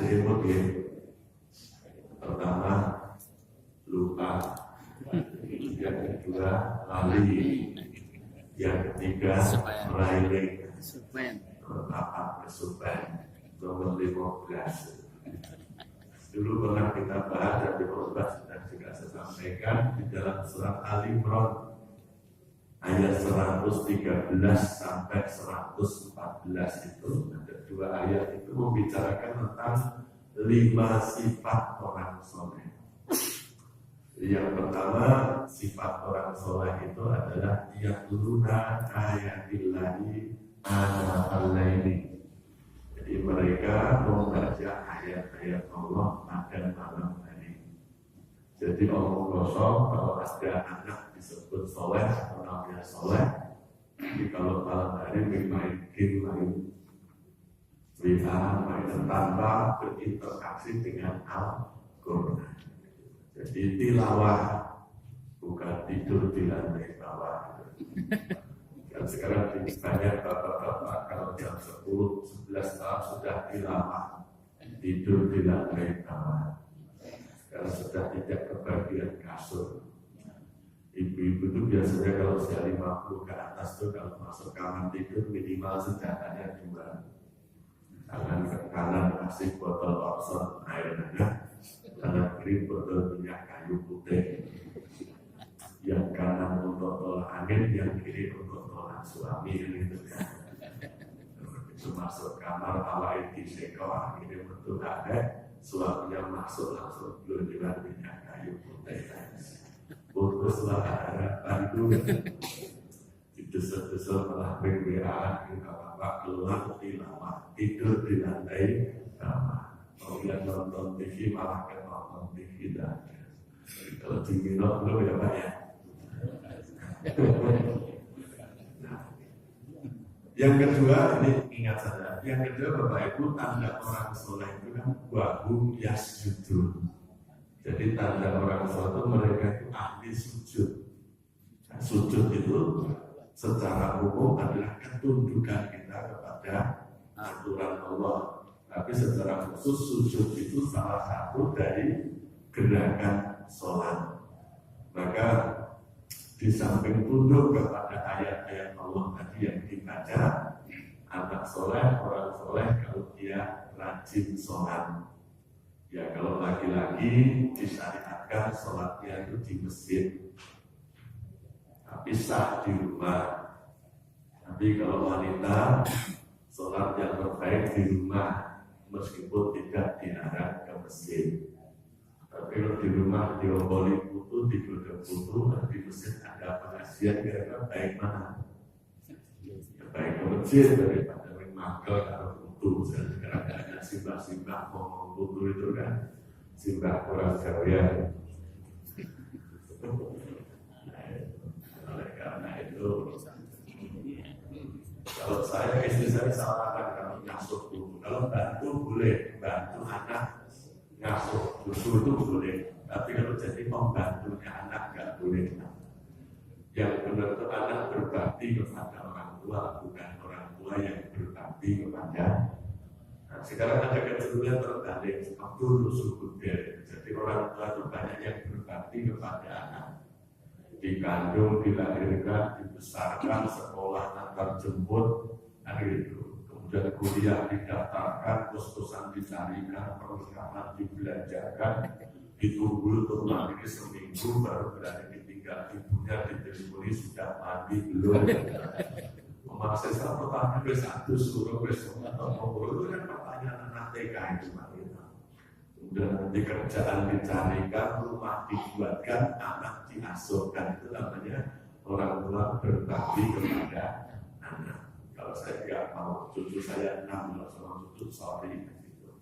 ada imut ya. Pertama lupa, yang kedua lali, yang ketiga meraih, keempat kesupen, nomor 15. Dulu pernah kita bahas dan diperluas dan juga saya sampaikan di dalam surat Ali Imran ayat 113 sampai 114 itu ada dua ayat itu membicarakan tentang 5 sifat orang soleh. Yang pertama sifat orang soleh itu adalah yatluna ayatillahi ana-al-laili. Jadi mereka membaca ayat-ayat Allah pada malam hari. Jadi omong kosong kalau ada anak disebut soleh atau namanya soleh, jadi kalau malam hari main game, main WA, main tanpa berinteraksi dengan Al-Quran. Jadi tilawah, bukan tidur di lantai bawah. Dan sekarang di banyak bapak-bapak kalau jam 10-11 tahun sudah tilawah, tidur di lantai bawah. Sekarang sudah tidak kebagian kasur. Ibu-ibu itu biasanya kalau sudah 50 ke atas tuh kalau masuk kamar tidur minimal senjatanya 2. Tangan ke kanan kasih botol Oxford air hangat, tangan kiri botol minyak kayu putih. Yang kanan untuk tolak angin, yang kiri untuk tolak suami gitu kan. Itu masuk kamar awal di sekor, akhirnya betul ada suaminya masuk langsung belum minyak kayu putih. Putuslah harapan itu. Desa-desa malah WA kita bapak keluar tilawah, tidur di lantai bawah. Kalau yang nonton TV malah ke nonton TV dah. Kalau di minum belum ya Pak ya. Nah, yang kedua ini ingat saja. Yang kedua Bapak Ibu tanda orang soleh itu kan wahum yasjudun. Jadi tanda orang soleh itu mereka itu ahli sujud. Nah, sujud itu secara umum adalah ketundukan kita kepada aturan Allah. Tapi secara khusus sujud itu salah satu dari gerakan sholat. Maka di samping tunduk kepada ayat-ayat Allah tadi yang dibaca, anak soleh, orang soleh kalau dia rajin sholat. Ya kalau laki-laki disyariatkan sholatnya itu di masjid, tapi sah di rumah. Tapi kalau wanita sholat yang terbaik di rumah, meskipun tidak diarah ke masjid. Tapi kalau di rumah diomboli putu, digodok putu, di masjid ada pengajian, kira-kira baik mana? Ya, baik ke masjid daripada mangkel kalau putu. Sekarang ada simbah-simbah ngomong putu itu kan simbah kurang jauh. Oleh karena itu, kalau saya istri saya sarankan kalau ngasuh putu, kalau bantu boleh, bantu anak ngasuh putu itu boleh. Tapi kalau jadi pembantunya anak nggak boleh. Yang benar itu anak berbakti kepada orang tua, bukan orang tua yang berbakti kepada. Nah, sekarang ada kecenderungan terbalik seperti rusuh budaya. Jadi orang tua itu banyak yang berbakti kepada anak. Dikandung, dilahirkan, dibesarkan, sekolah antar jemput, itu. Kemudian kuliah didaftarkan, kos-kosan dicarikan, perlengkapan dibelanjakan, ditunggu untuk mandiri seminggu, baru berani ditinggal ibunya, diteleponi sudah mandi belum. Memaksa saya pertanyaan satu suruh besok atau ngobrol itu kan pertanyaan anak TK itu Pak. Kemudian nanti kerjaan dicarikan, rumah dibuatkan, anak diasuhkan, itu namanya orang tua berbakti kepada anak. Kalau saya nggak mau cucu saya 6 sama cucu sorry gitu.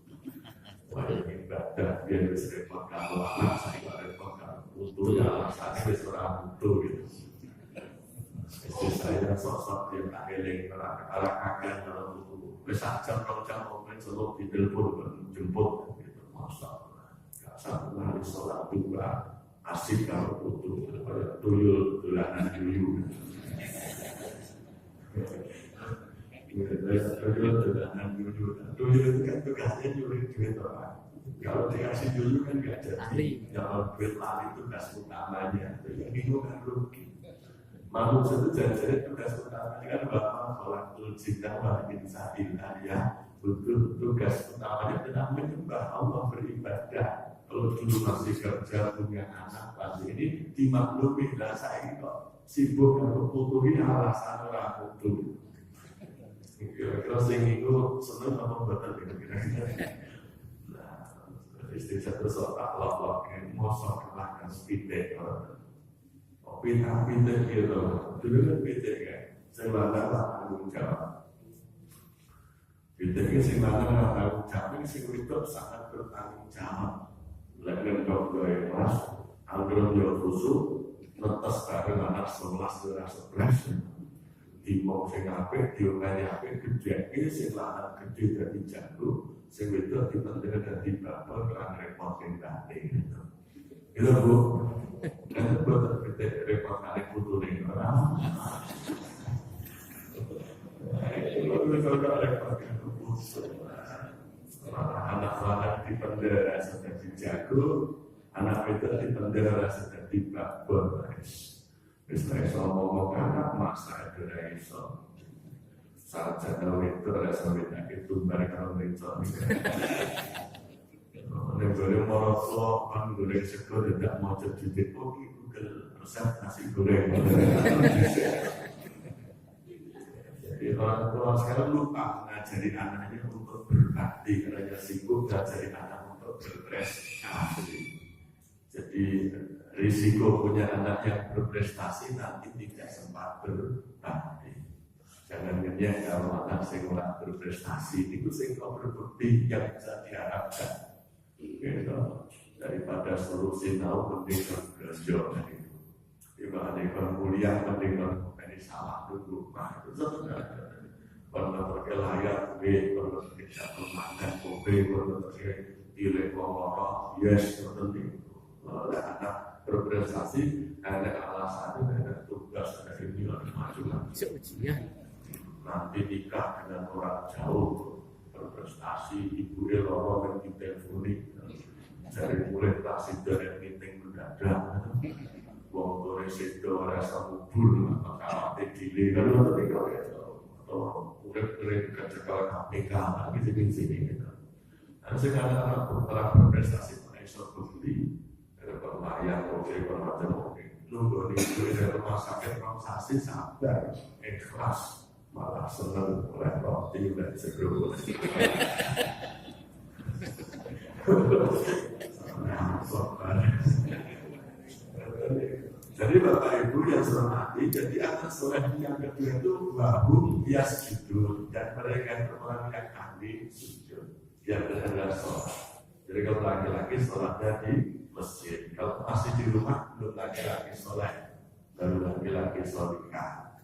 Wah ini ibadah biar bisa repot kalau anak saya nggak repot kalau butuh ya alasannya bisa orang butuh gitu. Istri saya sosok yang tak eling orang kakak kalau butuh. Besar jam momen selalu ditelepon jemput. Gak satu hari sholat dua asik kalau butuh tuyul dolanan dulu. Tuyul itu kan tugasnya nyuri duit orang. Kalau dikasih dulu kan nggak jadi. Kalau duit lari tugas utamanya, yang itu kan rugi. Manusia itu jadi tugas utamanya kan bapak sholat cinta wajib sa'illah ya. Tugas utamanya adalah menyembah Allah, beribadah. Kalau dulu masih kerja punya anak pasti ini dimaklumi lah saya kok sibuk untuk puturi alasan orang putu. Kira-kira sing itu seneng apa betul kira-kira. Nah, istri saya terus tak lok-lok yang mosok kemakan sepite. Pindah gitu, dulu kan pindah kan, saya bangga lah tanggung jawab. Pindahnya sih bangga lah tanggung jawab, ini sih itu sangat bertanggung jawab. Lagian dokter yang mas, anggaran jual khusus, netes bareng anak 11 di mau sing apik, diomani apik, gede ini sing lanang gede dari jago, sing itu dipendek dari bapak kerang repot yang tadi gitu. Itu bu, kan buat gede repot kali putu nih orang. Itu juga repot kan putu. Anak-anak di pendera sudah dijago, anak itu di pendera sudah dibabor. Misalnya ngomong anak masa itu iso. Saat jadwal itu rasa penyakit tumbar kalau itu. Negara moroflo kan goreng sektor tidak mau jadi kopi Google resep nasi goreng. Jadi orang tua sekarang lupa ngajari anaknya untuk berbakti karena sibuk ngajari anak untuk berprestasi. Jadi risiko punya anak yang berprestasi nanti tidak sempat berbakti. Jangan kenyang kalau anak sing ora berprestasi itu sing berbukti yang bisa diharapkan. Gitu. Daripada solusi tahu mending kerja itu. Jika ada yang kuliah mending ini salah dulu. Nah itu sebenarnya pernah terkelayar, pernah tidak makan kopi, pernah terkilih komoro, yes penting. Oleh anak berprestasi, ada alasan, ada tugas, ada ini macam-macam. Nanti nikah dengan orang jauh, berprestasi, ibu eloro yang ditelefoni, dari mulai klasik dari meeting mendadak, wong tulis itu rasa kubur, atau dili kalau atau udah kerja kalau KPK, gitu. Nah sekarang orang berprestasi pada iso bukti, ada pembayar, oke, macam oke, nunggu dari rumah sakit, transaksi sabar, ikhlas. Malah senang oleh roti dan segeruk. Jadi Bapak Ibu yang hormati, jadi anak soleh yang kedua itu wahum bias judul dan mereka orang yang ahli sujud yang berada sholat. Jadi kalau laki-laki sholatnya di masjid, kalau masih di rumah belum laki-laki sholat, baru laki-laki sholikah.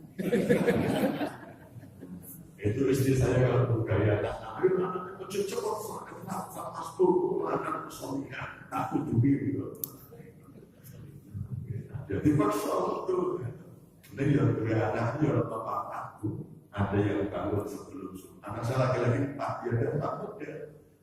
Itu istri saya kalau budaya anak kecil cepat kenapa pastor anak soalnya aku dubi jadi pastor itu ini yang budaya anaknya bapak aku ada yang bangun sebelum subuh anak saya laki-laki 4 dia dan takut ya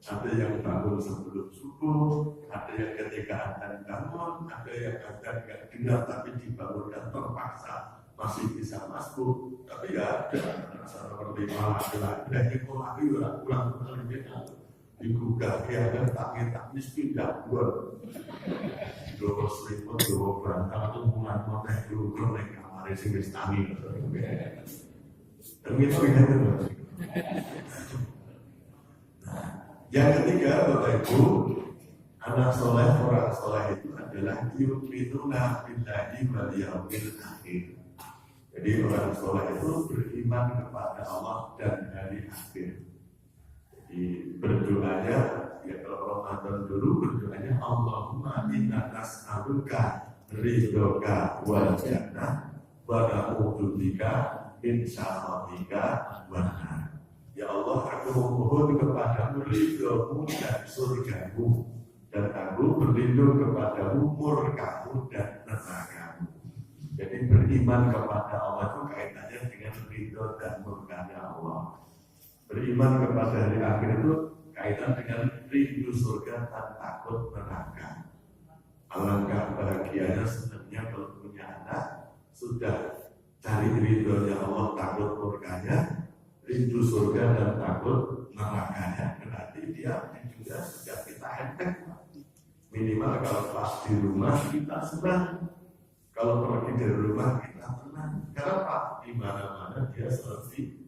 ada yang bangun sebelum subuh ada yang ketika adzan bangun ada yang adzan nggak dengar tapi dibangunkan terpaksa masih bisa masuk, tapi ya ada seperti malah lagi lagi ulang kali digugah ya dan tak miskin dapur dua selimut dua bantal itu muat motor dulu naik kamar sing wis tangi tapi itu ya yang ketiga Bapak Ibu anak soleh orang soleh itu adalah yu'minuna billahi wal yaumil akhir. Jadi orang soleh itu beriman kepada Allah dan hari akhir. Jadi berdoanya, ya kalau Ramadan dulu berdoanya Allahumma inna nas'aluka ridhoka wal jannah wa na'udzubika min syarratika wan nar. Ya Allah, aku memohon kepadamu ridhomu dan surgamu dan aku berlindung kepadamu murkamu dan nerakamu. Jadi beriman kepada Allah itu kaitannya dengan ridho dan murkanya Allah. Beriman kepada hari akhir itu kaitan dengan rindu surga dan takut neraka. Alangkah bahagianya sebenarnya kalau punya anak sudah cari ridhonya Allah, takut murkanya, rindu surga dan takut nerakanya. Berarti dia juga sudah kita enteng. Minimal kalau pas di rumah kita senang, kalau pergi dari rumah kita tenang. Kenapa? Di mana-mana dia selalu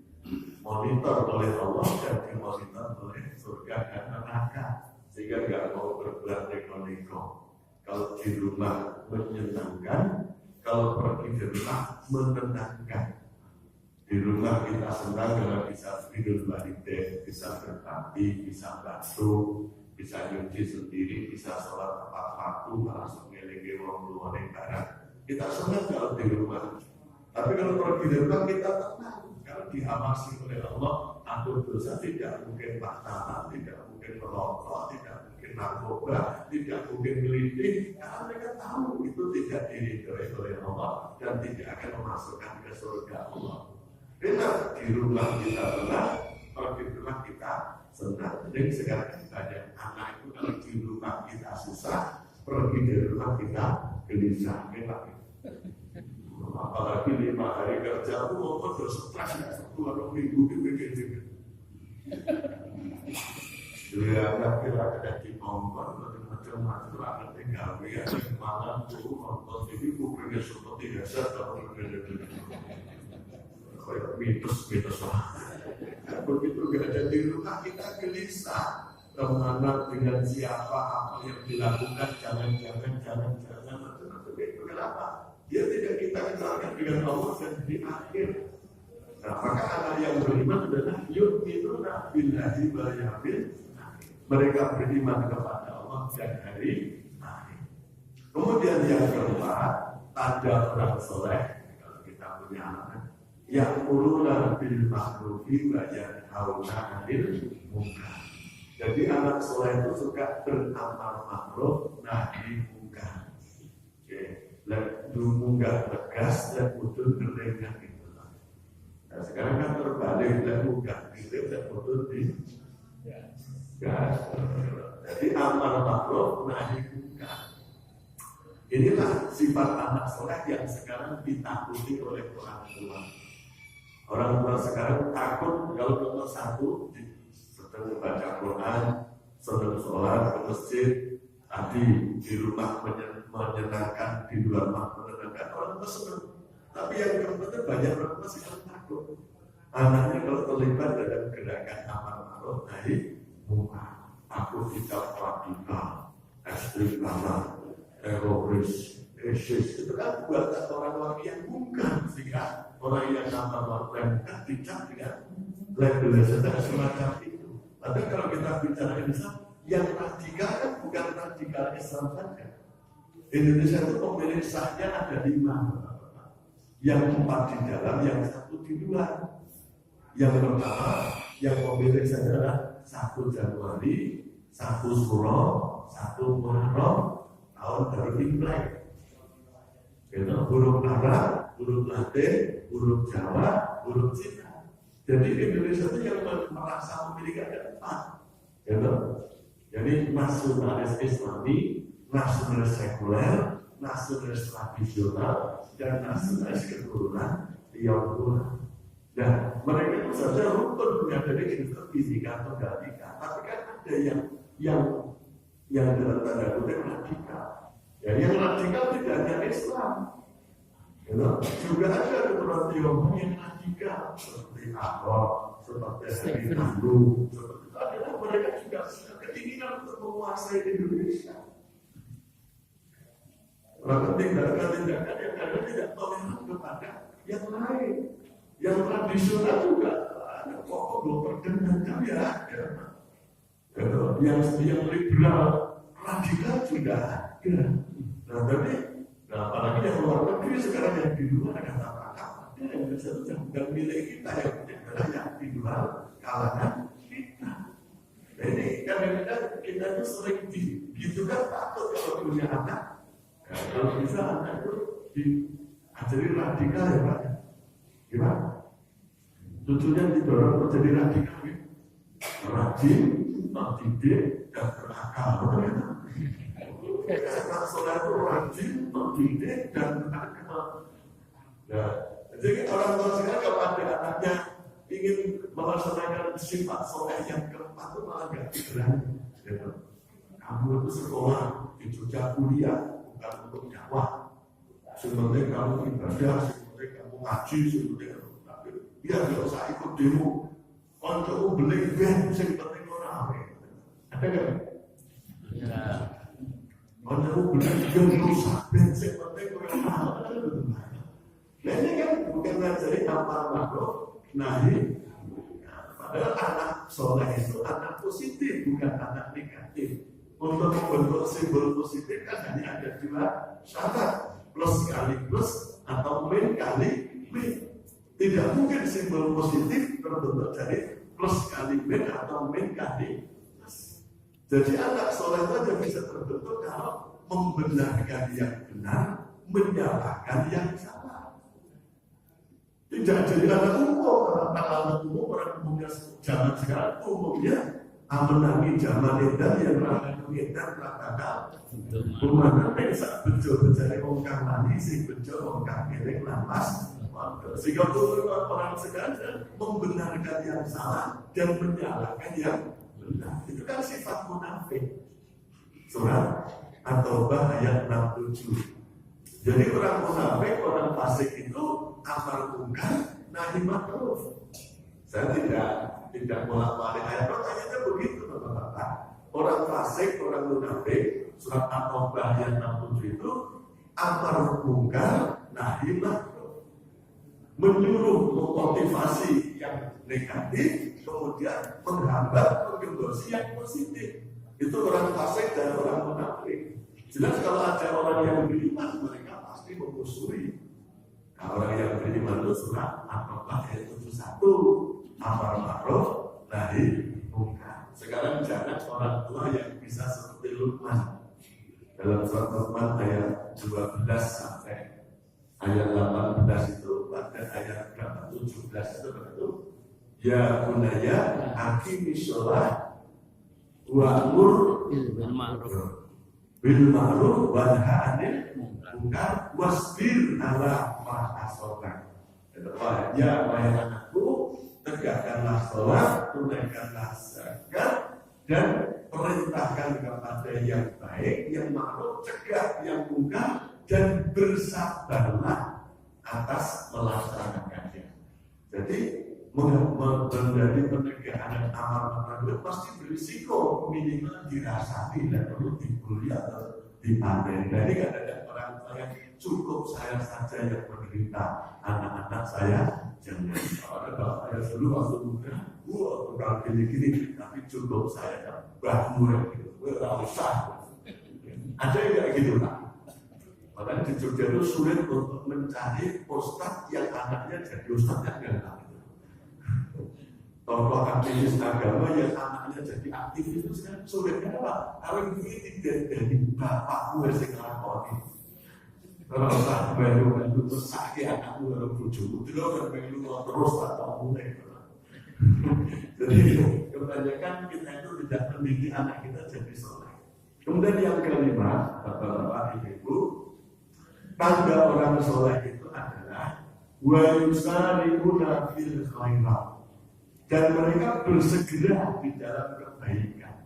monitor oleh Allah dan dimonitor oleh surga dan neraka, sehingga nggak mau berbuat neko-neko. Kalau di rumah menyenangkan, kalau pergi di rumah menenangkan. Di rumah kita senang karena bisa tidur balik, bisa berbakti, bisa bantu, bisa nyuci sendiri, bisa sholat tepat waktu, langsung ngelingi wong luar barang. Kita senang kalau di rumah. Tapi kalau pergi di rumah kita tenang. Kalau diawasi oleh Allah, ampun dosa tidak mungkin pacaran, tidak mungkin merokok, tidak mungkin narkoba, tidak mungkin melindungi. Karena mereka tahu itu tidak diridhoi oleh Allah dan tidak akan memasukkan ke surga Allah. Benar, di rumah kita tenang, pergi di rumah kita senang. Jadi sekarang banyak anak itu kalau di rumah kita susah, pergi dari rumah kita gelisah. Apalagi 5 hari kerja, mau terus stres, 2 minggu gitu. Dia kira-kira di kompor, macam-macam ada tinggal ya, malam tuh nonton TV, bukannya seperti biasa, kalau kayak mitos lah. Begitu gak ada di rumah kita gelisah, kemana dengan siapa, apa yang dilakukan, jangan, macam-macam itu. Kenapa? Dia tidak kita kenalkan dengan Allah dan di akhir. Nah, maka anak yang beriman adalah yu'minuna billahi wal yawmil akhir. Mereka beriman kepada Allah dan hari akhir. Kemudian yang keempat, tanda orang soleh. Kalau kita punya anak, ya'muruna bil ma'rufi wa yanhauna 'anil munkar. Jadi anak soleh itu suka beramar ma'ruf nahi munkar. Munggah tegas dan putus berlengah gitu. Nah sekarang kan terbalik, dan munggah gitu dan putus di gas. Jadi amar ma'ruf nahi munkar. Inilah sifat anak soleh yang sekarang ditakuti oleh orang tua. Orang tua sekarang takut kalau nomor satu sedang membaca Quran, sedang sholat ke masjid, tadi di rumah menyenangkan, di luar rumah menyenangkan, orang tua senang. Tapi yang keempat banyak orang tua sekarang takut. Anaknya kalau terlibat dalam gerakan amar ma'ruf nahi munkar, takut dicap radikal, ekstrim kanan, teroris, ISIS, itu kan buatan orang-orang yang bukan, sehingga orang yang amar ma'ruf nahi munkar dicap dengan label semacam itu. Tapi kalau kita bicara Islam, yang radikal kan bukan radikal Islam saja. Indonesia itu pemilik sahnya ada 5, yang 4 di dalam, yang 1 di luar. Yang pertama, yang pemilik sah adalah 1 Januari, 1 Suro, 1 Muharram, tahun baru Imlek. Itu huruf Arab, huruf Latin, huruf Jawa, huruf Cina. Jadi Indonesia itu yang merasa memiliki ada 4. Gitu. Jadi nasionalis Islami, nasionalis sekuler, nasionalis tradisional, dan nasionalis keturunan Tionghoa. Nah, mereka itu saja rukun menyadari unsur fisika atau radikal. Tapi kan ada yang dalam tanda kutip radikal. Ya, yang radikal tidak hanya Islam. Juga ada keturunan Tionghoa yang radikal, seperti Ahok, seperti Hari Tanggu, seperti itu adalah mereka juga keinginan untuk menguasai Indonesia. Melakukan tindakan-tindakan yang kadang tidak toleran kepada yang lain. Yang tradisional juga ada pokok belum perkenalkan ya ada. Yang liberal radikal juga ada. Nah tapi, apalagi yang luar negeri sekarang yang di luar ada kata-kata yang bisa bukan milik kita, yang adalah yang di luar kalangan kita. Nah, ini kadang-kadang kita itu sering gitu kan takut kalau punya anak. Ya, kalau bisa anak itu diajari radikal ya Pak. Gimana? Cucunya didorong menjadi radikal, ya. Rajin, terdidik, dan berakal. Anak soleh itu rajin, terdidik, dan berakal. Ya, jadi orang tua sekarang kalau ada anaknya ingin melaksanakan sifat soleh yang keempat itu malah nggak berani. Ya. Kamu itu sekolah, di Jogja kuliah, bukan untuk nyawa. Sebenarnya kamu ibadah, sebenarnya kamu ngaji, sebenarnya dia tidak usah ikut demo. Untuk beli band, yang penting orang. Ada nggak? Ya. Untuk beli band rusak, band yang penting orang. Nah ini kan bukan ngajari amal makruh nahi. Padahal anak soleh itu anak positif, bukan anak negatif. Untuk membentuk simbol positif kan hanya ada dua syarat, plus kali plus atau min kali min. Tidak mungkin simbol positif terbentuk dari plus kali min atau min kali plus. Jadi anak soleh itu hanya bisa terbentuk kalau membenarkan yang benar, menyalahkan yang salah. Tidak jadi anak umum, anak umum orang umumnya zaman sekarang umumnya menangi zaman edan yang rakyat edan rakyat rumahnya bisa bejo mencari ongkang lani si bejo ongkang milik lapas sehingga orang sekarang membenarkan yang salah dan menyalahkan yang benar. Itu kan sifat munafik. Surat At-Taubah ayat 67. Jadi orang munafik, orang fasik itu amar munkar nahi ma'ruf. Saya tidak bolak-balik ayat, pertanyaannya begitu Bapak-bapak. Orang fasik, orang munafik, surat At-Taubah ayat 67 itu amar munkar nahi ma'ruf. Menyuruh, memotivasi yang negatif, kemudian menghambat, menggembosi yang positif. Itu orang fasik dan orang munafik. Jelas kalau ada orang yang beriman, mereka pasti memusuhi. Nah, orang yang beriman itu surat At-Taubah ayat 71. Amar ma'ruf nahi munkar. Sekarang jangan orang tua yang bisa seperti Luqman. Dalam surat Luqman ayat 12 sampai ayat 18 itu pada ayat 17 itu ya bunaya aqimis shalah wa amur bil ma'ruf wa nahi 'anil munkar wasbir ala ma asabak. Ya wahai anakku, tegakkanlah sholat, tunaikanlah zakat, dan perintahkan kepada yang baik, yang ma'ruf, cegah yang munkar, dan bersabarlah atas melaksanakannya. Jadi menjadi penegakan amal ma'ruf pasti berisiko, minimal dirasani dan perlu dibully atau dipanen. Jadi kadang-kadang orang saya cukup saya saja yang menderita, anak-anak saya jangan. Kalau saya dulu waktu muda, tukang gini-gini, tapi cukup saya bahmu gitu, usah. Ada yang kayak gitu Pak. Makanya di Jogja itu sulit untuk mencari ustadz yang anaknya jadi ustadz yang enggak. Tokoh aktivis agama yang anaknya jadi aktivis itu kan sulitnya apa? Kalau ini tidak dari bapak gue sekarang ini. Kalau tak baru terus sakit anakmu dalam bujumu, itu kan pengen lu terus atau mulai. Jadi kebanyakan kita itu tidak mendidik anak kita jadi soleh. Kemudian yang kelima, bapak-bapak ibu, tanda orang soleh itu adalah wa yusari'una fil khairat. Dan mereka bersegera di dalam kebaikan.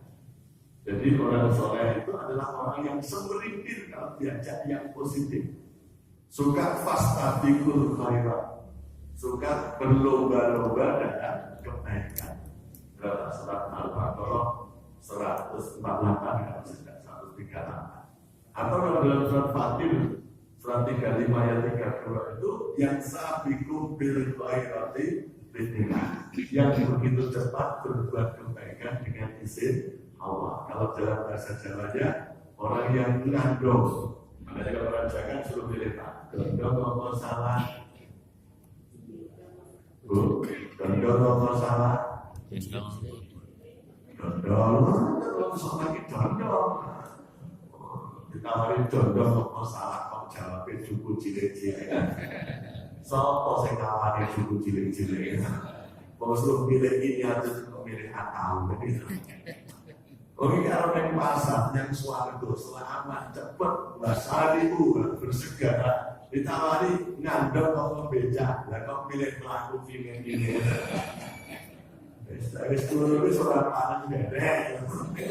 Jadi orang soleh itu adalah orang yang semerintir kalau diajak yang positif. Suka fastabiqul khairat. Suka berlomba-lomba dalam kebaikan. Dalam surat Al-Baqarah 148 kalau tidak 138. Atau dalam surat Fatir surat 35 ayat 32 itu yang sabiqu bil khairati yang begitu cepat berbuat kebaikan dengan izin Allah. Kalau dalam bahasa Jawanya orang yang ngandong. Makanya orang jangan suruh pilih Pak. Gondong ngomong salah. Bu, gondong ngomong salah. Gondong, terus lagi gondong. Ditawarin gondong ngomong salah, kok jawabnya cukup cilik-cilik. Sopo sing nawani cukup cilik-cilik. mau suruh milih ini atau milih akal begitu. Oke, kalau yang pasar yang suaraku selamat cepat basari bersegera ditawari ngandong kalau becak, lah kau pilih pelaku ini. Wis turun wis ora panen derek.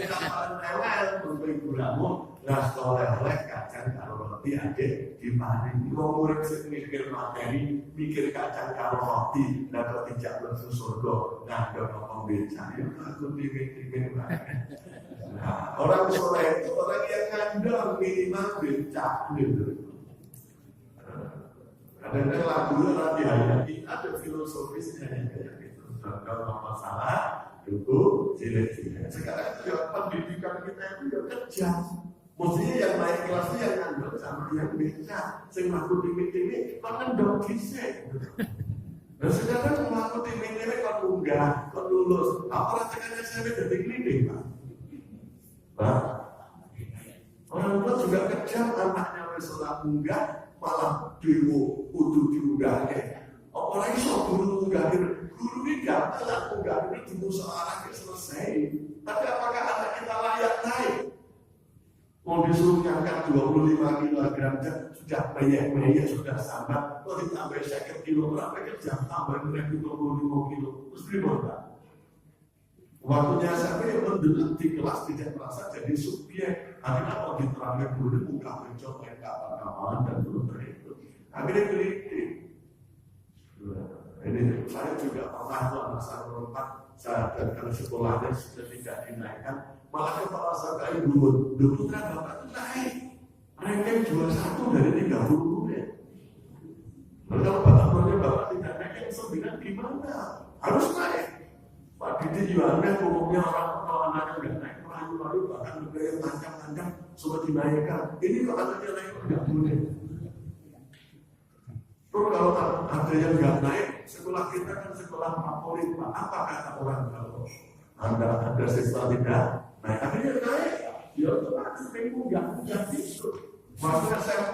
Kapan lewat untuk ibu ramu ras oleh kacang karo roti adik diparingi wong urip sing mikir materi, mikir kacang karo roti, dapat dijak mlebu surga, ngandong ngomong becak. Ya aku pikir-pikir nah, orang soleh itu orang yang ngandong minimal becak gitu. Kadang-kadang lagunya nanti hayati ada filosofisnya kayak gitu. Kalau masalah itu cilik-cilik. Sekarang juga pendidikan kita itu ya kejam. Mestinya yang naik kelasnya yang ngandung sama yang becak. Sing laku timik-timik kan dong kisah. Nah sekarang laku timik-timik kan munggah, kan lulus. Apa rasanya saya jadi klinik Pak? Pak, orang tua juga kejam anaknya wisuda munggah malah demo kudu diunggahnya. Orang iso guru munggahin, guru ini gampang lah munggahin itu demo seorang yang selesai. Tapi apakah anak kita layak naik? Mau disuruh ngangkat 25 kg sudah banyak sudah sambat, kalau ditambah 50 kg kerja tambah 25 kg terus berapa? Waktunya sampai mendelep di kelas tidak merasa jadi subjek. Akhirnya kalau diterangkan guru buka mencoba yang kawan-kawan dan belum itu. Akhirnya kritik. Ini saya juga pernah tuh anak saya melompat saat kalau sekolahnya sudah tidak dinaikkan, malah kepala saya kayak dulu kan bapak itu naik. Ranking 21 dari 30 ya. Lalu kalau bapak tidak naik yang 9 gimana? Harus naik. Pak Didi juga ada umumnya orang anaknya nggak naik merayu bahkan bergaya tancap-tancap sudah dinaikkan. Ini kok anaknya naik nggak boleh. Terus kalau ada yang nggak naik, sekolah kita kan sekolah favorit Pak. Apa kata orang kalau ada siswa tidak naik? Akhirnya naik, ya otomatis minggu nggak itu. Masa SMP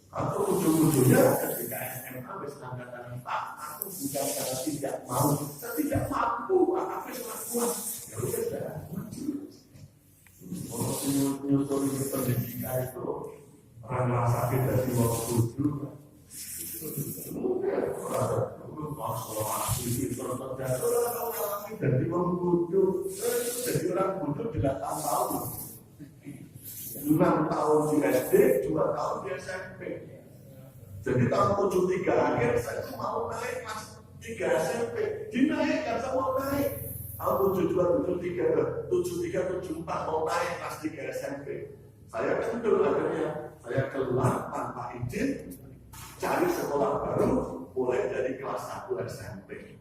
atau ujung-ujungnya ketika SMA wis angkatan Pak, aku bukan karena tidak mau, saya tidak mampu, aku sudah kuat. Ya udah, kalau nyusul di pendidikan itu orang merasa kita di waktu tujuh, mungkin ada masalah aktivitas tertentu, orang dari waktu tujuh, jadi orang bodoh 8 tahun. 6 tahun di SD, 2 tahun di SMP. Jadi tahun 73 akhir saya mau naik kelas 3 SMP. Dinaikkan saya mau naik. Tahun 72, 73, 74 mau naik kelas 3 SMP. Saya kan dulu akhirnya saya keluar tanpa izin, cari sekolah baru, mulai dari kelas 1 SMP.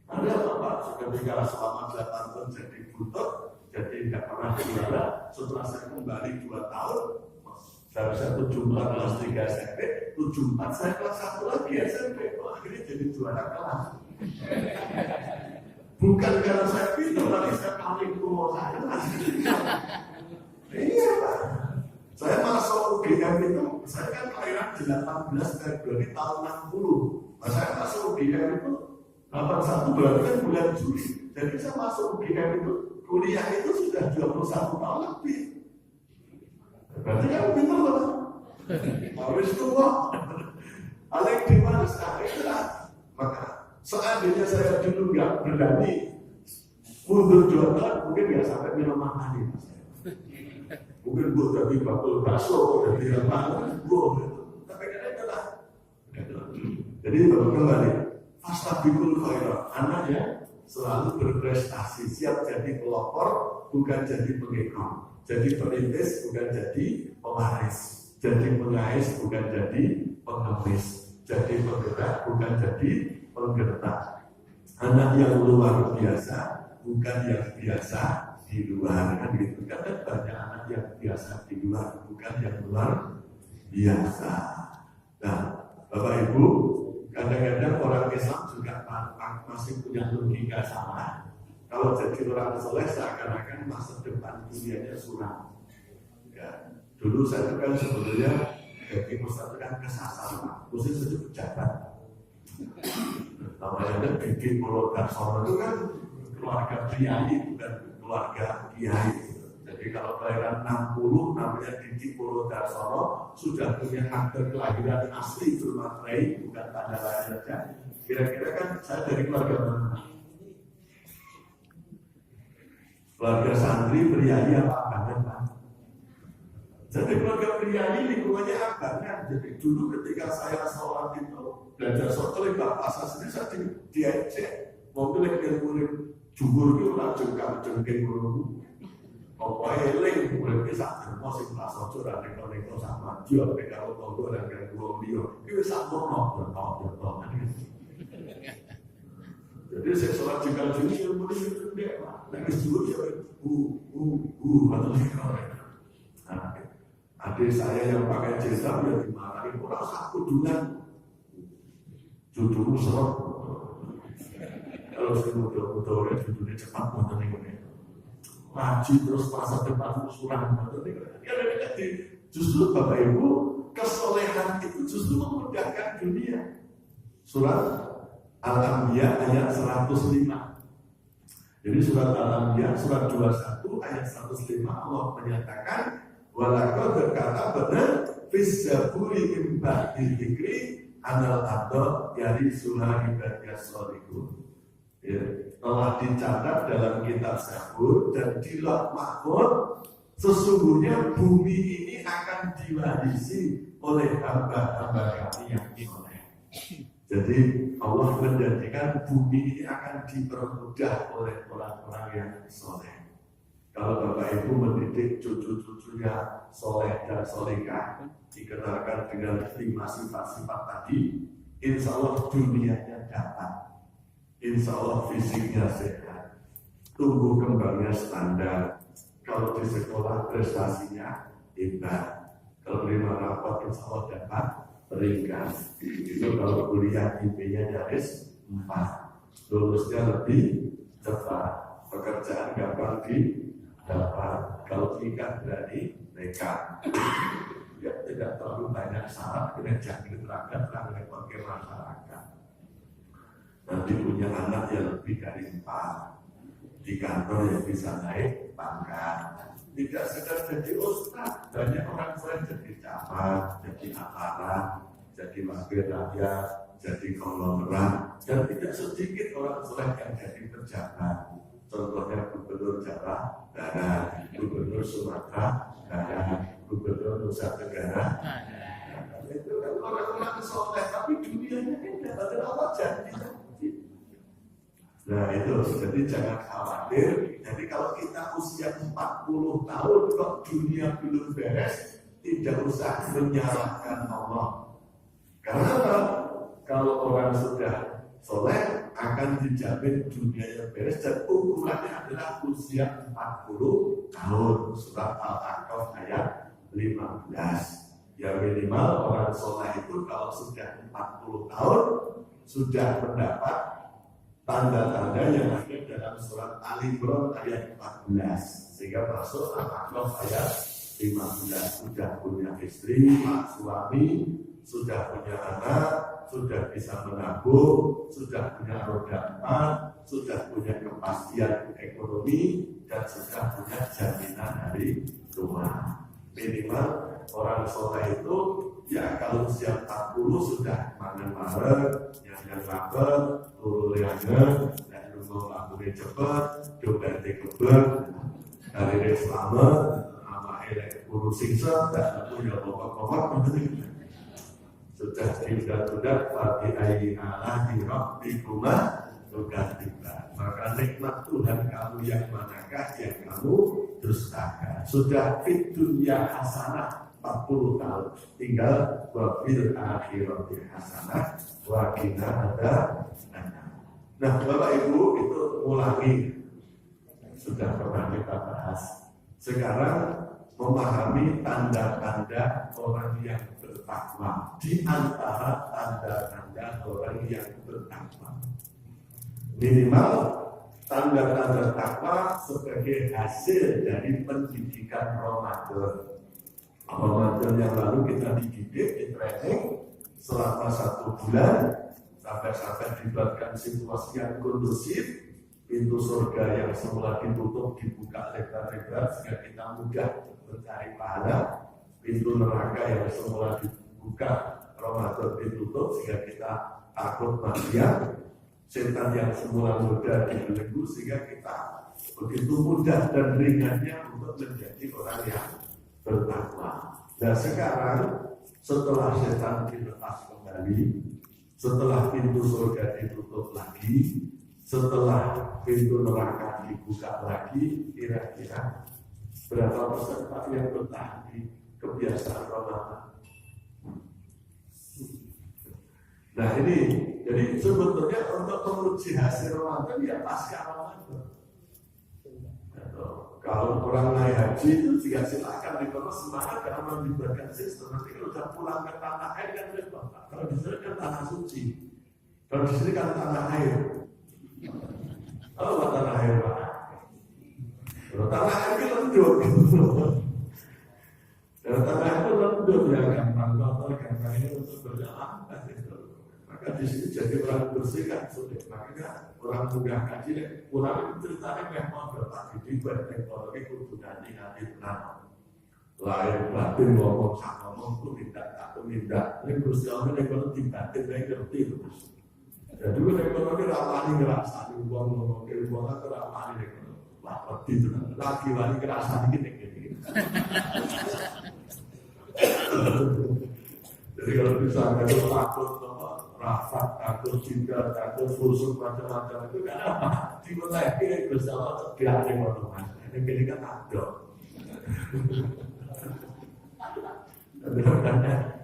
Ada Bapak sudah tinggal selama 8 tahun jadi butuh. Jadi tidak pernah juara. Setelah saya kembali 2 tahun, saya bisa 74 kelas 3 SMP, 74 saya kelas 1 lagi SMP. Akhirnya jadi juara kelas. Bukan karena saya pintar, tapi saya paling tua saya. Iya Pak. Saya masuk UGM itu, saya kan kelahiran 18 Februari tahun 60. Nah, saya masuk UGM itu 81 berarti kan bulan Juli. Jadi saya masuk UGM itu kuliah itu sudah 21 tahun lebih. Berarti kan pintar loh. Habis itu kok Alek di mana sekarang itulah. Maka seandainya saya dulu nggak berani mundur 2 tahun, mungkin nggak sampai minum makanan. Mungkin gue jadi bakul bakso, jadi apa? Gue tapi kan itulah. Jadi kembali. Fastabiqul khairat. Anak ya selalu berprestasi, siap jadi pelopor, bukan jadi pengekor, jadi perintis, bukan jadi pewaris, jadi pengais, bukan jadi pengemis, jadi penggerak, bukan jadi penggerak. Anak yang luar biasa, bukan yang biasa di luar, kan gitu. Kan banyak anak yang biasa di luar, bukan yang luar biasa. Nah, Bapak Ibu, kadang-kadang orang Islam juga masih punya logika salah. Kalau jadi orang soleh seakan-akan masa depan dunianya suram. Ya, dulu saya kan sebetulnya jadi ustadz kan kesasar, khusus itu pejabat. Namanya kan Diki Pulau Darsono itu kan keluarga priayi, bukan keluarga kiai. Jadi kalau kelahiran 60 namanya Diki Pulau Darsono sudah punya akte kelahiran asli Sumatera, bukan tanda lahir saja. Kira-kira kan saya dari keluarga mana? Keluarga santri priayi apa abangnya Pak? Jadi keluarga priayi lingkungannya abangnya. Jadi dulu ketika saya sholat itu belajar sholat bapak saya diajak mobil yang murid jumur itu langsung kami jengking guru. Pokoknya eling murid bisa terima sih kelas ojo dan neko-neko sama dia kalau tonggo dan guru dia itu sama no. Jadi saya sholat juga jenis yang murid itu dia lah. Lagi dulu ya atau neko. Adik saya yang pakai jilbab ya dimarahin orang satu dengan judulmu serap. Kalau saya mudah-mudah ya judulnya cepat nonton ini. Maju terus masa depan usulan nonton ini. Justru Bapak Ibu kesolehan itu justru memudahkan dunia. Surat Al-Anbiya ayat 105. Jadi surat Al-Anbiya surat 21 ayat 105 Allah menyatakan walaqad berkata benar fizzaburi min ba'di dzikri anal adha yari sunnah ibadah sholihu. Ya, telah dicatat dalam kitab Zabur dan di Lauh Mahfuz sesungguhnya bumi ini akan diwarisi oleh hamba-hamba kami yang soleh. Jadi Allah menjadikan bumi ini akan dipermudah oleh orang-orang yang soleh. Kalau Bapak Ibu mendidik cucu-cucunya soleh dan solehah, dikenalkan dengan 5 sifat-sifat tadi, insya Allah dunianya dapat, insya Allah fisiknya sehat, tumbuh kembangnya standar. Kalau di sekolah prestasinya hebat, kalau terima rapot insya Allah dapat peringkat. Itu kalau kuliah IP-nya nyaris 4, lulusnya lebih cepat, pekerjaan gampang dapat. Kalau nikah berani nekat, ya tidak terlalu banyak syarat, kena jamin terang pakai masyarakat. Nanti punya anak yang lebih dari 4, di kantor yang bisa naik pangkat. Tidak sekedar jadi ustaz, banyak orang selain jadi camat, jadi aparat, jadi wakil rakyat, jadi konglomerat, dan tidak sedikit orang selain yang jadi pejabat. Contohnya Gubernur Jawa Barat, Gubernur Sumatera Barat, Gubernur Nusa Tenggara. Itu kan orang-orang soleh, tapi dunianya tidak ada Allah janji. Nah itu, jadi jangan khawatir. Jadi kalau kita usia 40 tahun kok dunia belum beres, tidak usah menyalahkan Allah. Karena kalau orang sudah soleh akan dijamin dunia yang beres dan ukurannya adalah usia 40 tahun. Surat Al-A'raf ayat 15. Yang minimal orang soleh itu kalau sudah 40 tahun sudah mendapat tanda-tanda yang ada dalam surat Al-Imran ayat 14 sehingga masuk Al-A'raf ayat 15. Sudah punya istri, suami, sudah punya anak, sudah bisa menabung, sudah punya roda 4, sudah punya kepastian ekonomi, dan sudah punya jaminan dari rumah. Minimal orang soleh itu ya kalau usia 40 sudah mangan-mangan, yang lapar, luluh-liangan, dan nunggu lakunya cepat, dompetnya kebet, karirnya selamat, sama elek urusingsa, dan punya pokok-pokok, sudah tidak bagi ayat di Rabbikuma tukadziban. Maka nikmat Tuhan kamu yang manakah yang kamu dustakan? Sudah fit dunya hasanah 40 tahun, tinggal wa fil akhirati hasanah wa qina adzabannar. Nah, Bapak Ibu itu ulangi, sudah pernah kita bahas. Sekarang memahami tanda-tanda orang yang bertakwa. Di antara tanda-tanda orang yang bertakwa, minimal tanda-tanda takwa sebagai hasil dari pendidikan Ramadan. Ramadan yang lalu kita dididik, di training selama 1 bulan sampai dibuatkan situasi yang kondusif, pintu surga yang semula ditutup dibuka lebar-lebar sehingga kita mudah mencari pahala, pintu neraka yang semula dibuka Ramadan ditutup sehingga kita takut maksiat, setan yang semula mudah dibelenggu sehingga kita begitu mudah dan ringannya untuk menjadi orang yang bertakwa. Nah sekarang setelah setan dilepas kembali, setelah pintu surga ditutup lagi, setelah pintu neraka dibuka lagi, kira-kira berapa peserta yang bertahan di kebiasaan Ramadan? Nah ini, jadi sebetulnya untuk menguji hasil Ramadan ya pasca Ramadan. Kalau orang naik haji itu juga silakan dibawa semangat karena melibatkan sistem. Nanti kalau sudah pulang ke tanah air kan repot. Kalau di sini kan tanah suci, kalau di sini kan tanah air. Kalau tanah air pak, kalau tanah air itu lembut. Kalau tanah itu lembut ya gampang kotor, gampang ini untuk berjalan. Maka di sini jadi orang bersih kan sulit. Makanya orang mudah kaji pulang itu ceritanya memang berpati di teknologi kudu nanti tenang. Lain batin ngomong itu tidak. Ini Gusti Allah kalau dibatin saya ngerti terus. Jadi ekonomi rapani ngerasa uang ngomong kan rapani ekonomi. Lapor itu lagi wali ngerasa gini. Jadi kalau bisa kalau takut rafat, takut cinta, takut fusuk macam-macam itu kan apa? Dimulai bersama tidak ada orang ini pilih kan ada.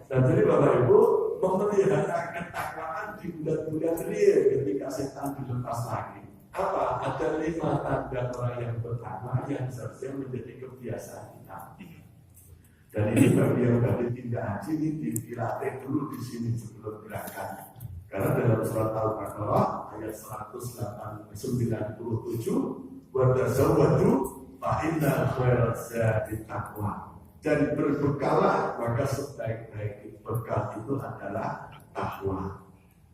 Dan jadi Bapak Ibu memelihara ketakwaan di bulan-bulan real ketika setan dilepas lagi. Apa? Ada 5 tanda orang yang pertama yang seharusnya menjadi kebiasaan kita. Dan ini bagi yang tadi tidak haji ini dilatih dulu di sini sebelum berangkat. Karena dalam surat Al-Baqarah ayat 197, wa tazawwadu fa inna khairaz zadi taqwa. Dan berbekalah maka sebaik-baik bekal itu adalah takwa.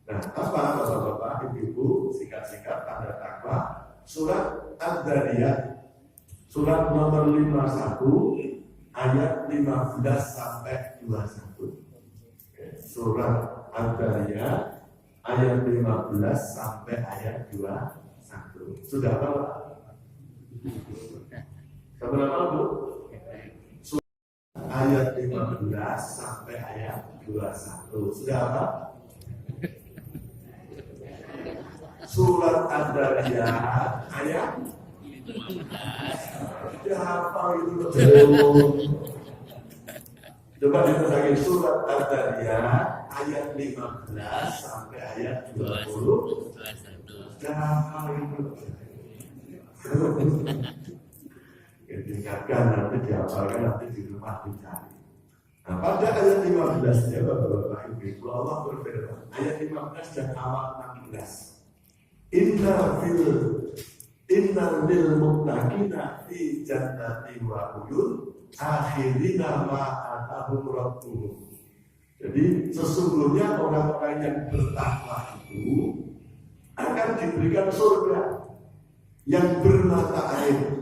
Nah, apa Bapak-bapak, Ibu, singkat-singkat tanda takwa? Surat Ad-Dariyat surat nomor 51 ayat 15 sampai 21. Surat Al-Dariyat ayat 15 sampai ayat 21. Sudah apa? Sudah apa, Bu? Surat ayat 15 sampai ayat 21. Sudah apa? Surat Al-Dariyat ayat hafal itu coba kita lagi surat Al-Dariyat ayat 15 sampai ayat 20. Hafal itu. Ditingkatkan nanti dihafalkan nanti di rumah dicari. Nah, pada ayat 15 ya Bapak-bapak Ibu Allah berfirman ayat 15 dan awal 16. Innal lil muttaqina fi jannati wa uyun akhirina ma atahum rabbuhum. Jadi sesungguhnya orang-orang yang bertakwa itu akan diberikan surga yang bermata air.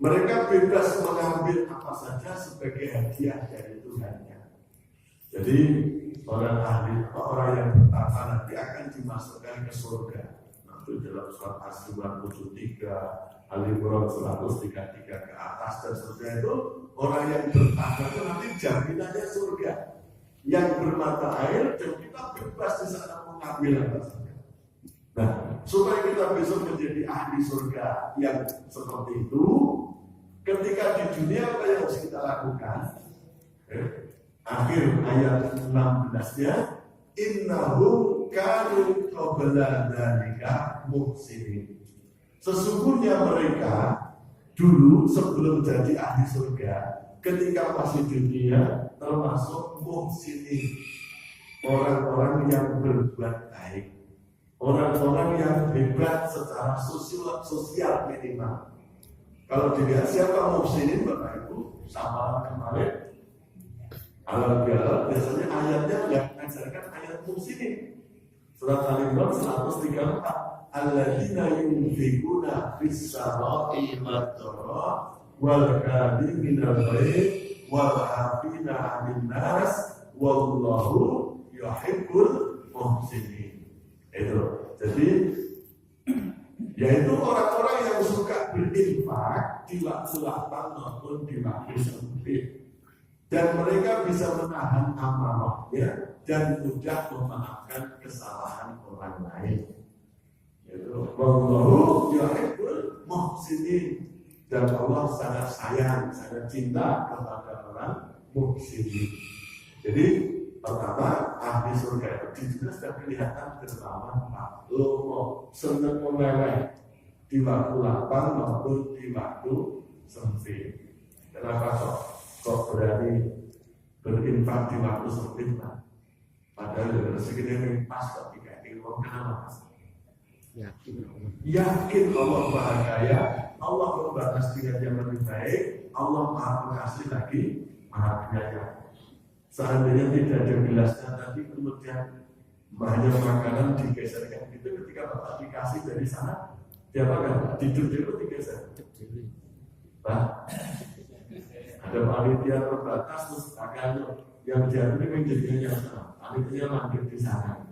Mereka bebas mengambil apa saja sebagai hadiah dari Tuhannya. Jadi orang yang bertakwa nanti akan dimasukkan ke surga. Itu dalam surat As-Sura 73, Al-Imran 133 ke atas dan seterusnya itu orang yang bertakwa itu nanti jaminannya surga yang bermata air dan kita bebas di sana mengambil apa saja. Nah, supaya kita bisa menjadi ahli surga yang seperti itu, ketika di dunia apa yang harus kita lakukan? Akhir ayat 16-nya, innahum kanu qabla dzalika muhsinin. Sesungguhnya mereka dulu sebelum jadi ahli surga, ketika masih di dunia termasuk muhsinin, orang-orang yang berbuat baik, orang-orang yang hebat secara sosial minimal. Kalau dilihat siapa muhsinin Bapak Ibu, sama kemarin Al-Baqarah biasanya ayatnya yang mengajarkan ayat muhsinin. Surat Al-Imran 134. Alladzina yunfiquna fis-sarai wad-dharra wal kadhiminal ghaidh wal 'afina 'anil nas wallahu yuhibbul muhsinin. Itu. Jadi yaitu orang-orang yang suka berinfak di waktu lapang maupun di waktu sempit, dan mereka bisa menahan amarahnya dan mudah memaafkan kesalahan orang lain. Yaitu wallahu yuhibbul muhsinin, dan Allah sangat sayang, sangat cinta kepada orang muhsinin. Jadi pertama, ahli surga itu juga sudah kelihatan dermawan, lomo, senang meleleh di waktu lapang maupun di waktu sempit. Kenapa kok berani berinfak di waktu sempit, Pak? Padahal rezekinya pas kok tidak diuang. Kenapa? Yakin Allah Maha Kaya, Allah membalas dengan yang lebih baik, Allah Maha Pengasih lagi, Maha Penyayang. Seandainya tidak ada gelasnya tadi, kemudian banyak makanan digeserkan itu, ketika Bapak dikasih dari sana, dia apa? Tidur dulu digeser. Pak, ada panitia terbatas terus akan yang jatuh menjadi yang sana. Panitia mandir di sana.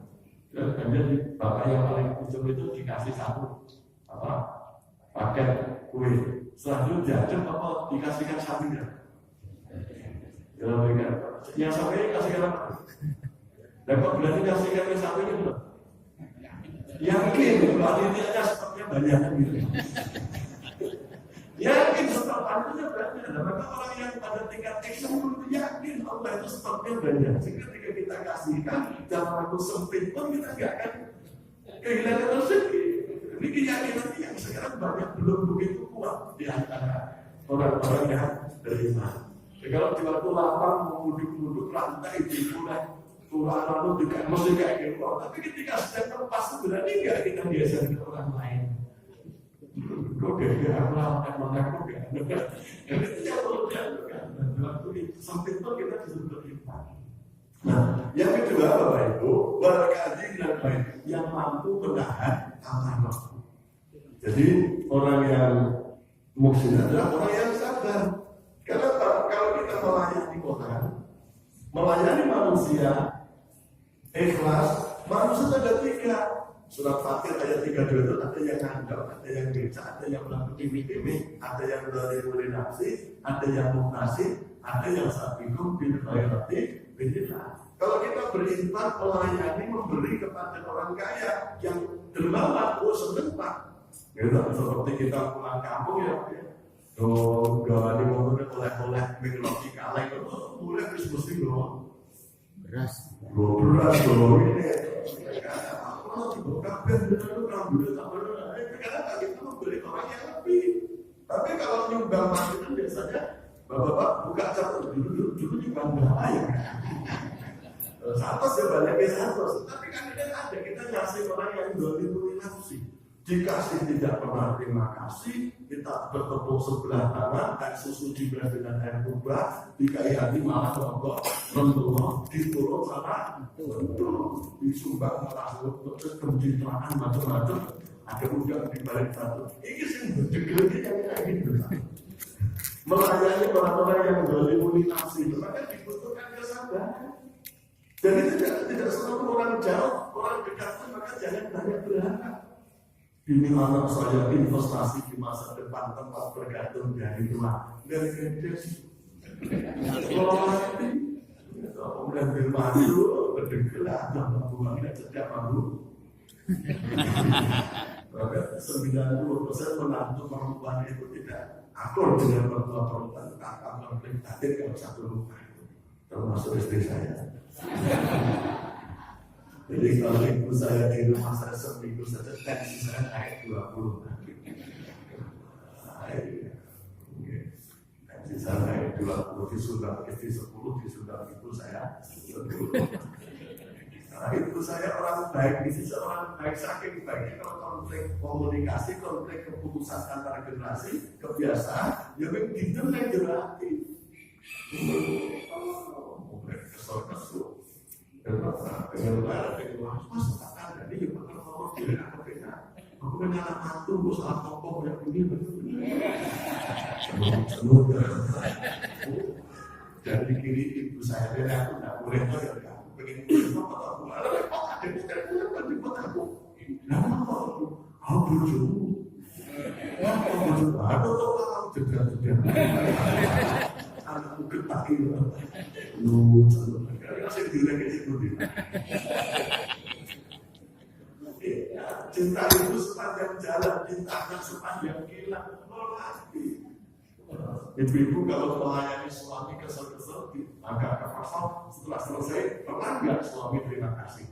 Kemudian Bapak yang paling ujung itu dikasih satu paket kue. Setelah itu jatuh apa dikasihkan sapinya. Yang sampai kasihkan apa? Dan kok berarti kasihkan yang sampai itu? Yakin panitianya sepertinya banyak gitu. Yakin sepertinya banyak. Maka orang yang pada tingkat ekstrim itu yakin Allah itu sepertinya banyak. Sehingga ketika kita kasihkan dalam waktu sempit pun kita nggak akan kehilangan rezeki. Ini keyakinan yang sekarang banyak belum begitu kuat di antara orang-orang yang beriman. Kalau di waktu lapang menguduk-uduk lantai di mulai turun lalu juga mesti kayak gitu. Tapi ketika sedang lepas berarti nggak kita geser ke orang lain. Kok gak melakukan kok gak. Itu yang perlu dilakukan. Waktu itu sempit itu kita disuruh berinfak. Nah, yang kedua Bapak Ibu, berkaji dan baik yang mampu menahan amarah. Jadi orang yang muhsin adalah orang yang sabar. Karena kalau kita melayani orang, melayani manusia, ikhlas, manusia ada tiga. Surat Fatir ayat 32 itu ada yang ngandap, ada yang beca, ada yang melakukan timik-timik, ada yang dari nafsi, ada yang muhtasi, ada yang sabiqum bil khairati bismillah. Kalau kita berinfak, melayani, memberi kepada orang kaya yang dermawan, seneng Pak. Gitu, seperti kita pulang kampung ya. Gawani ngomongnya oleh-oleh mikrofi kaleng itu mulai mesti beras ini aku dibuka benar-benar rambutnya sama karena kita membeli orang yang lebih. Tapi kalau nyumbang makanan biasanya bapak-bapak buka catat dulu nyumbang berapa ya? 100 ya banyaknya 100. Tapi kan ada kita ngasih orang yang 2000 nafsi. Dikasih tidak pernah terima kasih, kita bertepuk sebelah tangan, dan susu dibelah dengan air kubah, dikai hati malah rokok, rentuh, diturun sana, disumbang malah untuk pencitraan macam-macam, ada udang di balik satu. Ini sih berdegelnya yang kayak gitu. Melayani orang-orang yang berlimpah nafsi, maka dibutuhkan kesabaran. Jadi tidak selalu orang jauh, orang dekat pun maka jangan banyak berharap. Ini anak saya investasi di masa depan tempat bergantung dari rumah dari kecil. Kalau nanti kemudian bermaju berdegelah dalam hubungannya sejak malu. Maka 90% menantu perempuan itu tidak akur dengan mertua perempuan, akan konflik batin kalau satu rumah itu, termasuk istri saya. Jadi kalau ibu saya di rumah saya seminggu saja tensi saya naik 20. Tensi saya naik 20 di Sunda, di 10 di Sunda ibu saya 10. Nah, ibu saya orang baik, ini seorang baik saking baiknya kalau konflik komunikasi, konflik keputusan antara generasi, kebiasaan, ya memang gitu yang generasi. Mulai kesel-kesel. Dengan luar, masuk tak ada. Jadi kalau aku punya anak mantu, gue salah tokoh yang begini. Dari kiri ibu saya dari aku nggak boleh tahu ya. Aku pengen apa aku malah aku. Nama aku bujuk. Aku tahu juga. Anakku getah itu. Lu masih dilek itu dia. Cinta itu sepanjang jalan, cinta sepanjang kilat. Ibu-ibu kalau melayani suami kesel-kesel, agak kepasal setelah selesai, pernah nggak suami terima kasih?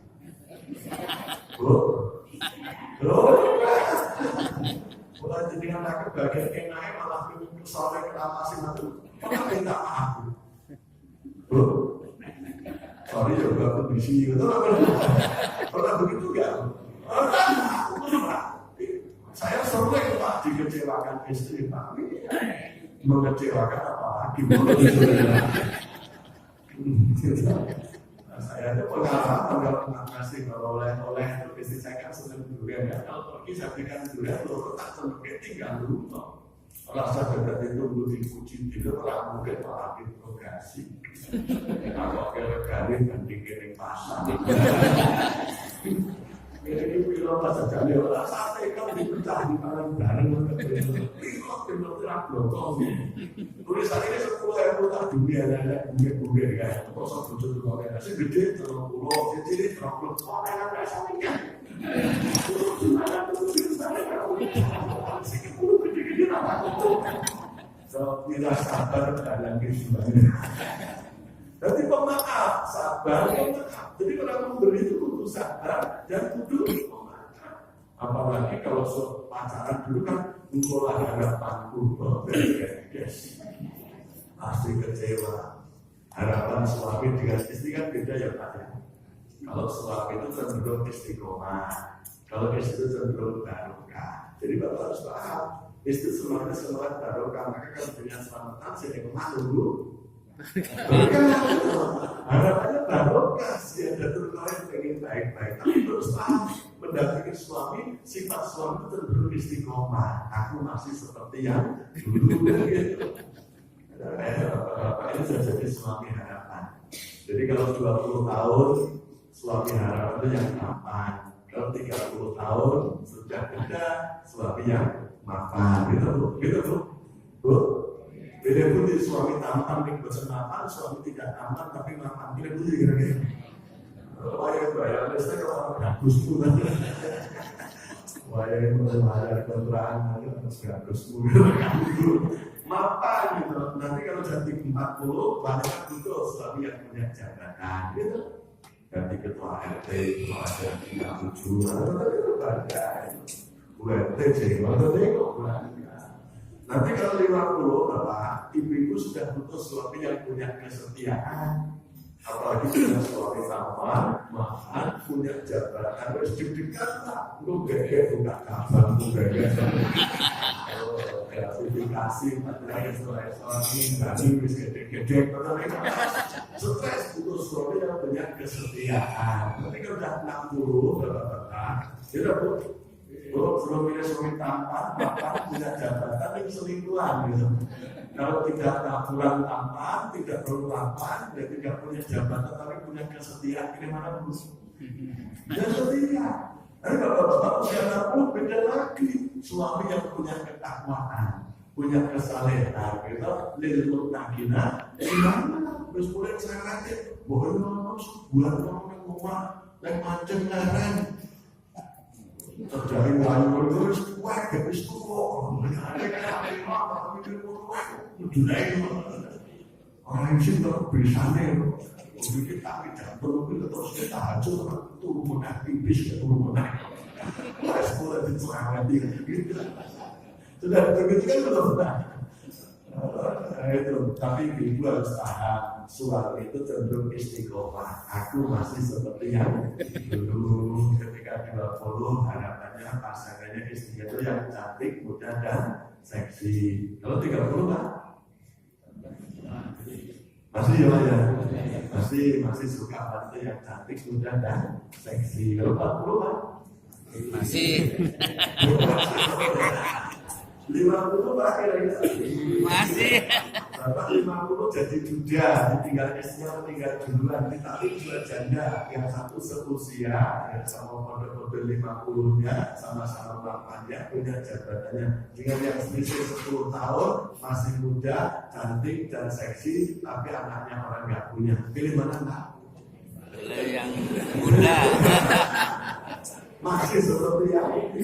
Mulai jadi anak kebagian kenai malah ingin kesalahan reklamasi itu, pernah minta maaf? Sorry juga kondisi gitu, pernah begitu nggak? Saya sering Pak dikecewakan istri Pak. Mengecewakan apa lagi? Saya itu pengalaman kalau makasih kalau oleh istri saya kan senang durian ya. Kalau pergi saya berikan durian, kalau tak senang tinggal dulu. Rasa berat itu dipuji itu orang mungkin malah diinterogasi. Kalau kira-kira bandingin pasar. Ini film bahasa Jawa orang sampai kan dipecah di bareng-bareng film terang blokong tulisan ini 10.000 tak dunia ada bunga-bunga ya kosong butuh bunga nasi gede 30 kecil 30 orang yang biasa nikah gimana tuh gede-gede apa so tidak sabar dalam kehidupan jadi pemaaf, sabar, pemaaf. Jadi kalau memberi itu kudu sabar dan kudu pemaaf. Apalagi kalau pacaran dulu kan mengolah harapanku, guys, pasti kecewa. Harapan suami dengan istri kan beda ya Pak ya. Kalau suami itu cenderung istiqomah, kalau istri itu cenderung barokah. Jadi Bapak harus paham, istri semuanya semuanya barokah, maka kan punya selamatan sehingga malu. Harapannya barokah sih ada terlalu pengen baik-baik tapi terus mendampingi suami sifat suami itu cenderung istiqomah aku masih seperti yang dulu gitu bapak ini sudah jadi suami harapan jadi kalau 20 tahun suami harapan itu yang mapan kalau 30 tahun sudah ada suami yang mapan gitu Bu beda pun di suami tampan yang bosan mapan, suami tidak tampan tapi mapan. Beda pun kira-kira. Bayar listrik kalau bagus pun. Bayar bayar kontrakan harus bagus pun. Mapan gitu. Nanti kalau jadi 40 banyak butuh suami yang punya jabatan gitu. Ganti ketua RT, ketua RT 37, itu banyak. URT jadi kok nanti kalau 50 Bapak, ibu-ibu sudah butuh suami yang punya kesetiaan. Apalagi punya suami tampan, makan, punya jabatan, harus deg-degan lah. Lu gede buka kabar, lu gede. Gratifikasi, materi suami, berani, bisa gede-gede. Stres butuh suami yang punya kesetiaan. Nanti kalau udah 60 Bapak, dia udah belum punya suami tampan, bapak punya jabatan yang selingkuhan gitu. Kalau tidak taburan tampan, tidak perlu tampan, dan tidak punya jabatan tapi punya kesetiaan, gimana Bu? Dan setia. Tapi bapak-bapak usia 60 beda lagi. Suami yang punya ketakwaan, punya kesalehan, gitu. Lil muttaqina, gimana? Terus mulai saya nanti, boleh ngomong sebulan ngomong rumah, yang macam leren. Terjadi wayu terus kuat habis itu kok orang sih bisa nih begitu tapi jantung itu terus kita hancur turun menakibis turun menak sekolah itu sangat gitu sudah begitu kan belum itu tapi ibu harus paham suami itu cenderung istiqomah aku masih seperti yang dulu ketika 20 harapannya pasangannya istrinya itu yang cantik, muda dan seksi kalau 30 kan Masih ya, Mas ya? Masih suka partai yang cantik, muda dan seksi. Kalau 40 Pak? Masih. 50 Pak kira-kira? Masih. Bapak 50 jadi duda, ditinggal S-nya tinggal duluan. Tapi dua janda, yang satu seusia, yang sama kode-kode 50-nya, sama-sama bapaknya, punya jabatannya. Dengan yang selisih 10 tahun, masih muda, cantik, dan seksi, tapi anaknya orang nggak punya. Pilih mana Pak? Pilih yang muda. Masih seperti yang ini.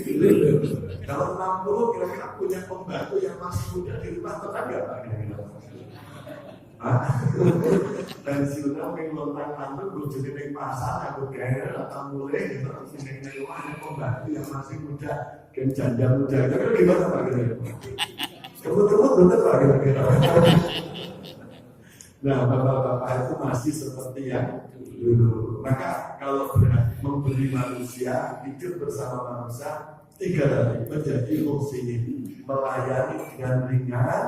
Kalau 60 kira-kira punya pembantu yang masih muda di rumah, tetap nggak Pak? Pensiunnya pengen lontang mantu, gue jadi neng pasar, aku kayaknya datang mulai gitu, neng rumah ada pembantu yang masih muda, kan janda muda, itu kan gimana Pak? Kebut-kebut bener Pak kira-kira. Nah, bapak-bapak itu masih seperti yang dulu. Maka kalau memberi manusia hidup bersama manusia, 3 tadi menjadi fungsi ini, melayani dengan ringan,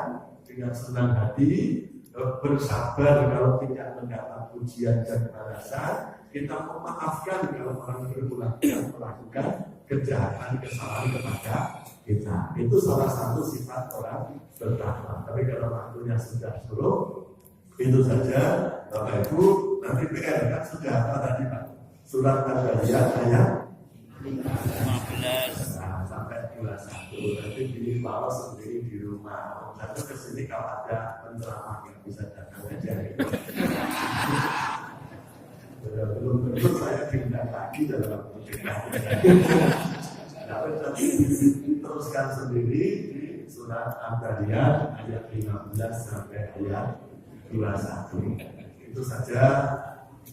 dengan senang hati, bersabar kalau tidak mendapat pujian dan balasan, kita memaafkan kalau orang berulang-ulang melakukan kejahatan, kesalahan kepada kita. Itu salah satu sifat orang bertakwa. Tapi kalau waktunya sudah suruh, itu saja Bapak Ibu. Nanti PR kan sudah apa tadi Pak? Surat Al-Baqarah ayat 15 sampai 21. Nanti dibawa sendiri di rumah. Lalu kesini kalau ada penceramah yang bisa datang aja. Belum tentu saya diundang lagi dalam waktu dekat. Tapi teruskan sendiri di surat Al-Baqarah ayat 15 sampai ayat 21. Itu saja.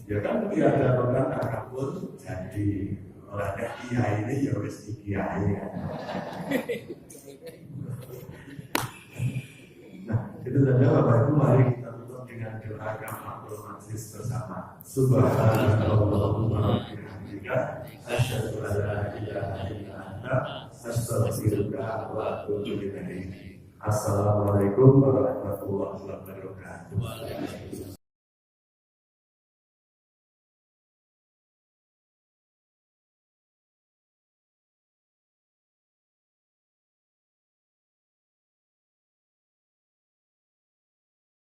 Ya kan tidak ada orang apapun jadi orangnya kiai ini ya wis kiai ya. Nah, itu saja Bapak Ibu, mari kita tutup dengan doa kafaratul majlis bersama. Subhanallahumma wa bihamdika asyhadu an la ilaha illa anta astaghfiruka wa atubu ilaik. Assalamualaikum warahmatullahi wabarakatuh.